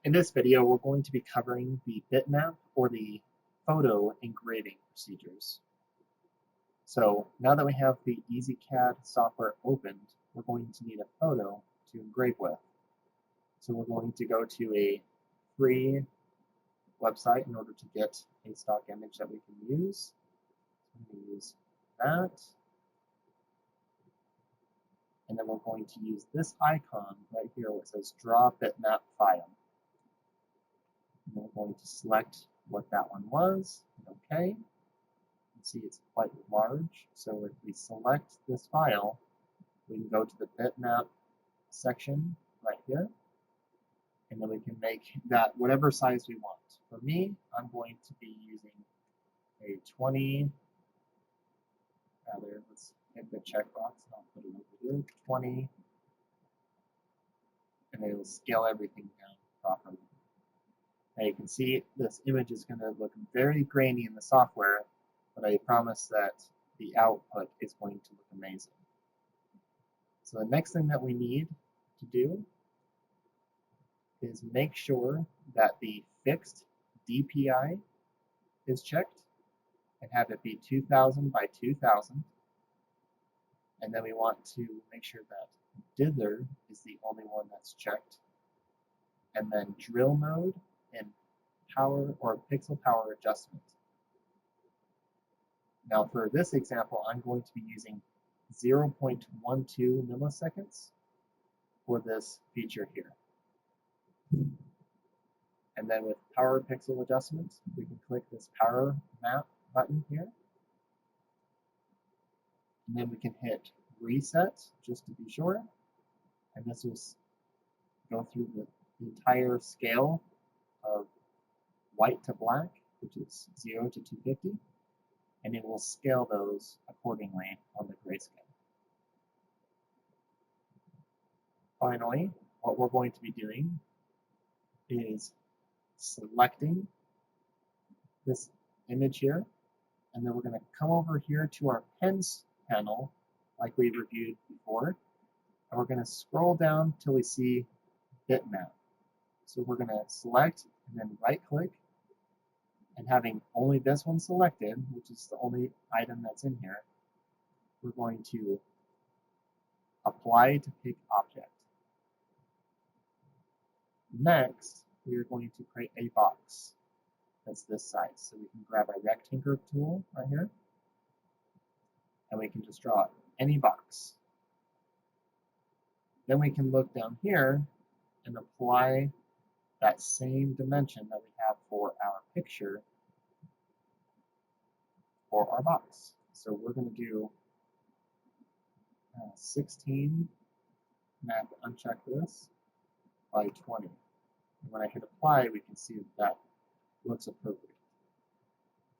In this video, we're going to be covering the bitmap or the photo engraving procedures. So now that we have the EasyCAD software opened, we're going to need a photo to engrave with. So we're going to go to a free website in order to get a stock image that we can use. So I'm going to use that. And then we're going to use this icon right here where it says Draw Bitmap File. And we're going to select what that one was, and OK. You can see it's quite large, so if we select this file, we can go to the bitmap section right here, and then we can make that whatever size we want. For me, I'm going to be using a 20, let's hit the checkbox, and I'll put it over here, 20, and it will scale everything down properly. Now you can see this image is going to look very grainy in the software, but I promise that the output is going to look amazing. So the next thing that we need to do is make sure that the fixed DPI is checked and have it be 2000 by 2000. And then we want to make sure that dither is the only one that's checked. And then drill mode and power or pixel power adjustment. Now for this example, I'm going to be using 0.12 milliseconds for this feature here. And then with power pixel adjustment, we can click this power map button here. And then we can hit reset just to be sure. And this will go through the entire scale of white to black, which is 0 to 250. And it will scale those accordingly on the grayscale. Finally, what we're going to be doing is selecting this image here, and then we're going to come over here to our pens panel like we reviewed before, and we're going to scroll down till we see bitmap. So we're going to select and then right click, and having only this one selected, which is the only item that's in here, we're going to apply to pick object. Next, we are going to create a box that's this size. So we can grab our rectangle tool right here, and we can just draw any box. Then we can look down here and apply that same dimension that we have for our picture for our box. So we're going to do 16, and I have to uncheck this, by 20. And when I hit apply, we can see that looks appropriate.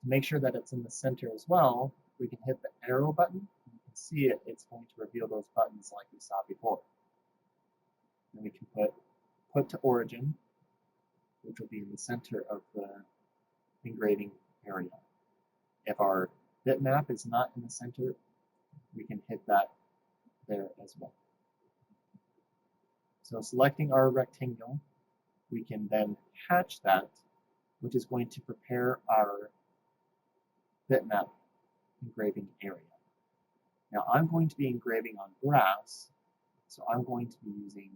To make sure that it's in the center as well, we can hit the arrow button. You can see it's going to reveal those buttons like we saw before. And we can put to origin, which will be in the center of the engraving area. If our bitmap is not in the center, we can hit that there as well. So selecting our rectangle, we can then hatch that, which is going to prepare our bitmap engraving area. Now I'm going to be engraving on brass, so I'm going to be using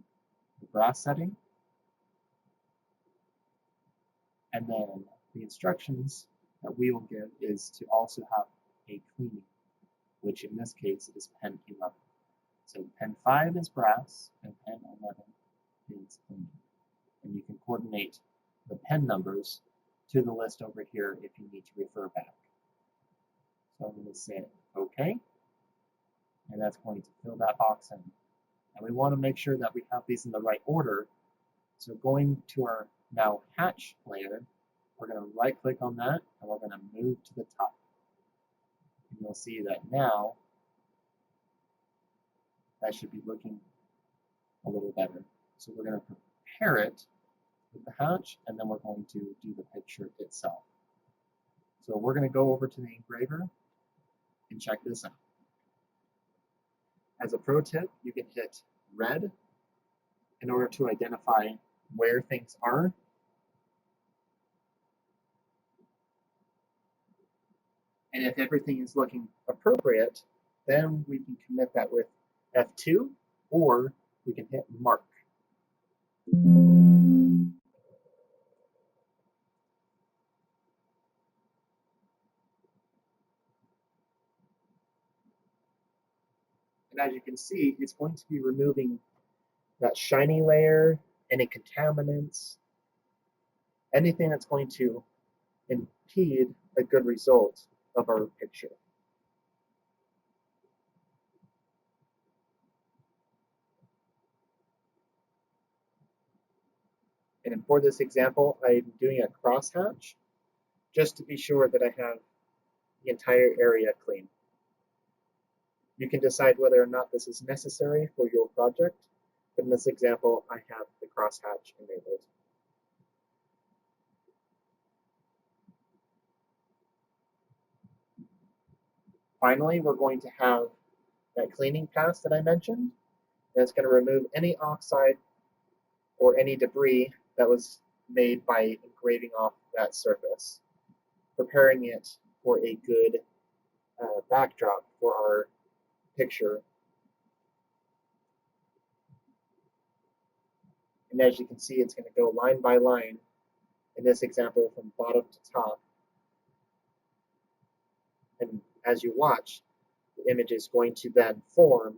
the brass setting, and then the instructions that we will give is to also have a cleaning, which in this case is pen 11. So pen 5 is brass, and pen 11 is cleaning. And you can coordinate the pen numbers to the list over here if you need to refer back. So I'm going to say OK, and that's going to fill that box in. And we want to make sure that we have these in the right order. So going to our now hatch layer, we're going to right click on that, and we're going to move to the top. And you'll see that now that should be looking a little better. So we're going to prepare it with the hatch, and then we're going to do the picture itself. So we're going to go over to the engraver and check this out. As a pro tip, you can hit red in order to identify where things are. And if everything is looking appropriate, then we can commit that with F2, or we can hit mark. And as you can see, it's going to be removing that shiny layer, any contaminants, anything that's going to impede a good result of our picture. And for this example, I'm doing a crosshatch just to be sure that I have the entire area clean. You can decide whether or not this is necessary for your project, but in this example, I have the crosshatch enabled. Finally, we're going to have that cleaning pass that I mentioned. That's going to remove any oxide or any debris that was made by engraving off that surface, preparing it for a good backdrop for our picture. And as you can see, it's going to go line by line, in this example from bottom to top. And as you watch, the image is going to then form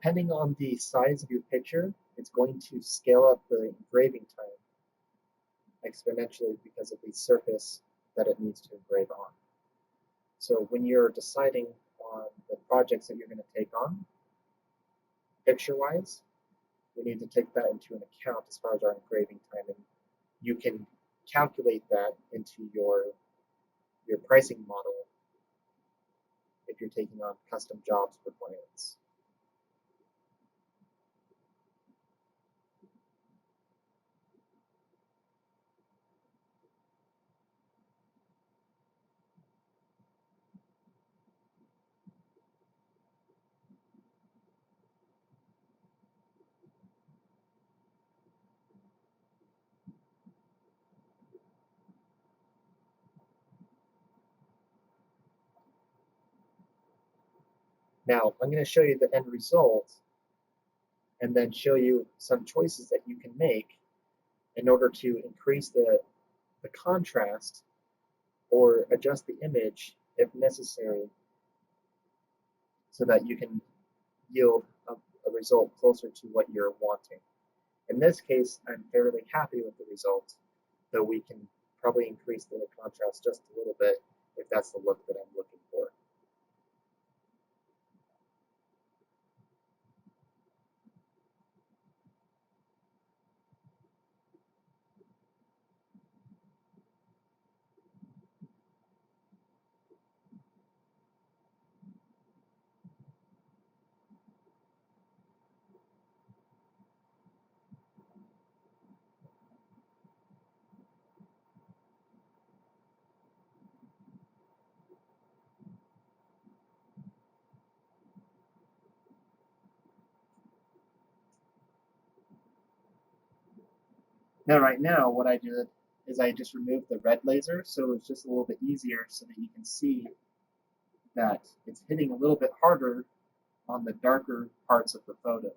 depending on the size of your picture, it's going to scale up the engraving time exponentially because of the surface that it needs to engrave on. So when you're deciding on the projects that you're going to take on, picture-wise, we need to take that into an account as far as our engraving time. And you can calculate that into your pricing model if you're taking on custom jobs for clients. Now, I'm going to show you the end result and then show you some choices that you can make in order to increase the contrast or adjust the image if necessary so that you can yield a result closer to what you're wanting. In this case, I'm fairly happy with the result, though we can probably increase the contrast just a little bit if that's the look that I'm looking for. Now, right now, what I did is I just removed the red laser, so it's just a little bit easier so that you can see that it's hitting a little bit harder on the darker parts of the photo.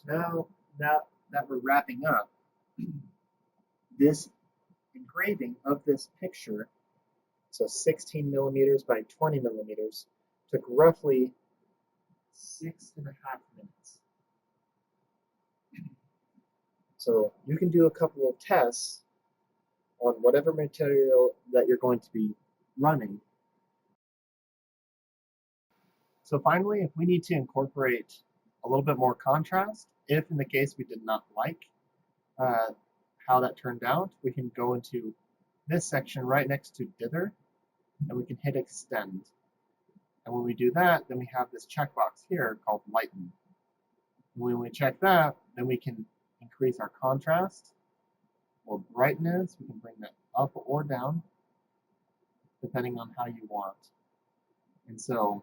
So now that we're wrapping up, this engraving of this picture, so 16 millimeters by 20 millimeters, took roughly 6.5 minutes. So you can do a couple of tests on whatever material that you're going to be running. So finally, if we need to incorporate a little bit more contrast, if in the case we did not like how that turned out, we can go into this section right next to dither, and we can hit extend. And when we do that, then we have this checkbox here called lighten. And when we check that, then we can increase our contrast or brightness. We can bring that up or down, depending on how you want. And so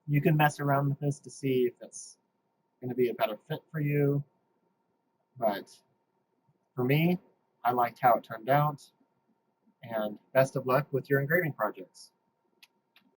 you can mess around with this to see if that's going to be a better fit for you. But for me, I liked how it turned out. And best of luck with your engraving projects.